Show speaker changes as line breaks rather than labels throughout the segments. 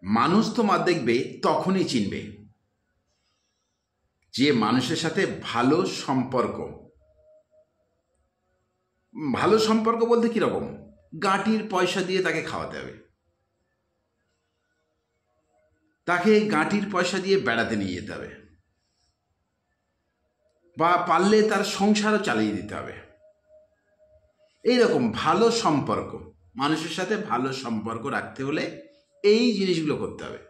মানুষ তোমার দেখবে তখনই চিনবে যে মানুষের সাথে ভালো সম্পর্ক। ভালো সম্পর্ক বলতে কীরকম? গাঁটির পয়সা দিয়ে তাকে খাওয়াতে হবে, তাকে গাঁটির পয়সা দিয়ে বেড়াতে নিয়ে যেতে হবে, বা পারলে তার সংসারও চালিয়ে দিতে হবে। এইরকম ভালো সম্পর্ক, মানুষের সাথে ভালো সম্পর্ক রাখতে হলে এই জিনিসগুলো করতে হবে।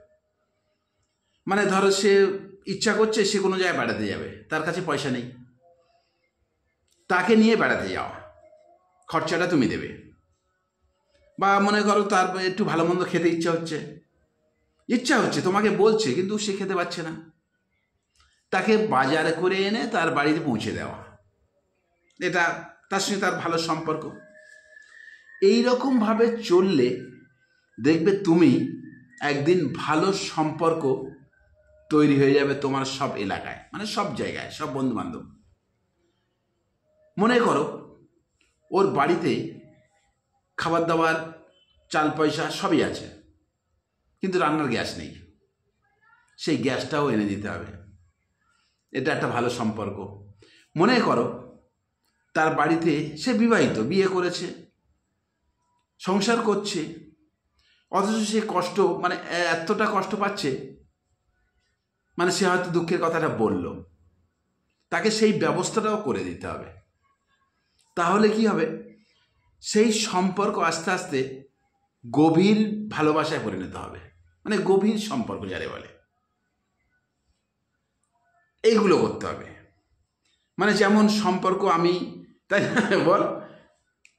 মানে ধরো সে ইচ্ছা করছে সে কোনো জায়গায় বেড়াতে যাবে, তার কাছে পয়সা নেই, তাকে নিয়ে বেড়াতে যাওয়া, খরচাটা তুমি দেবে। বা মনে করো তার একটু ভালো মন্দ খেতে ইচ্ছা হচ্ছে তোমাকে বলছে, কিন্তু সে খেতে পারছে না, তাকে বাজারে করে এনে তার বাড়িতে পৌঁছে দেওয়া, এটা তার সঙ্গে তার ভালো সম্পর্ক। এই রকমভাবে চললে দেখবে তুমি একদিন ভালো সম্পর্ক তৈরি হয়ে যাবে তোমার সব এলাকায়, মানে সব জায়গায়, সব বন্ধু বান্ধব। মনে করো ওর বাড়িতে খাবার দাবার, চাল পয়সা সবই আছে, কিন্তু রান্নার গ্যাস নেই, সেই গ্যাসটাও এনে দিতে হবে, এটা একটা ভালো সম্পর্ক। মনে করো তার বাড়িতে সে বিবাহিত, বিয়ে করেছে, সংসার করছে, অথচ সে কষ্ট, মানে এতটা কষ্ট পাচ্ছে, মানে সে হয়তো দুঃখের কথাটা বলল, তাকে সেই ব্যবস্থাটাও করে দিতে হবে। তাহলে কি হবে? সেই সম্পর্ক আস্তে আস্তে গভীর ভালোবাসায় পরিণত হবে, মানে গভীর সম্পর্ক যারে বলে। এইগুলো করতে হবে। মানে যেমন সম্পর্ক, আমি তাই বল,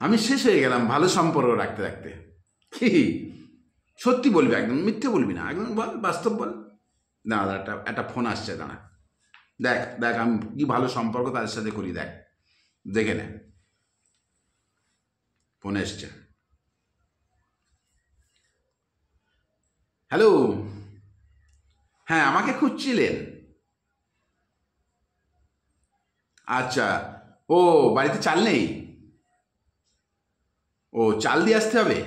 আমি শেষ হয়ে গেলাম ভালো সম্পর্ক রাখতে রাখতে। কি সত্যি বলবি, একদম মিথ্যে বলবি না, একদম বল, বাস্তব বল। দাঁড়া, একটা ফোন আসছে, দাঁড়া, দেখ আমি কি ভালো সম্পর্ক তাদের সাথে করি, দেখে নে। ফোন এসছে। হ্যালো, হ্যাঁ আমাকে খুঁজছিলেন? আচ্ছা, ও বাড়িতে চাল নেই? ও চাল দিয়ে আসতে হবে?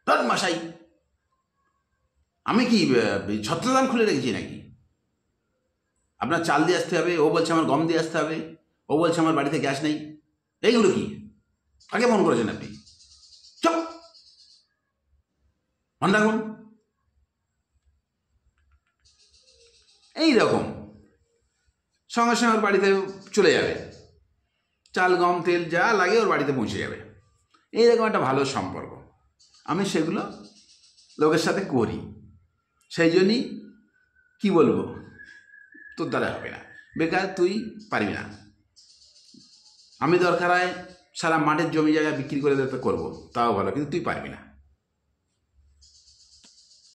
ধর মশাই, আমি কি ছত্রদান খুলে রেখেছি নাকি? আপনার চাল দিয়ে আসতে হবে, ও বলছে আমার গম দিয়ে আসতে হবে, ও বলছে আমার বাড়িতে গ্যাস নেই। এইগুলো কি? কাকে ফোন করেছেন আপনি? চপ ফোন রাখুন। এইরকম সঙ্গে সঙ্গে ওর বাড়িতে চলে যাবে, চাল গম তেল যা লাগে ওর বাড়িতে পৌঁছে যাবে। এইরকম একটা ভালো সম্পর্ক, আমি সেগুলো লোকের সাথে করি। সেই জন্যই কী বলবো, তোর দ্বারা হবে না, বেকার, তুই পারবি না। আমি দরকার হয় সারা মাঠের জমি জায়গা বিক্রি করে দিতে করবো, তাও ভালো, কিন্তু তুই পারবি না।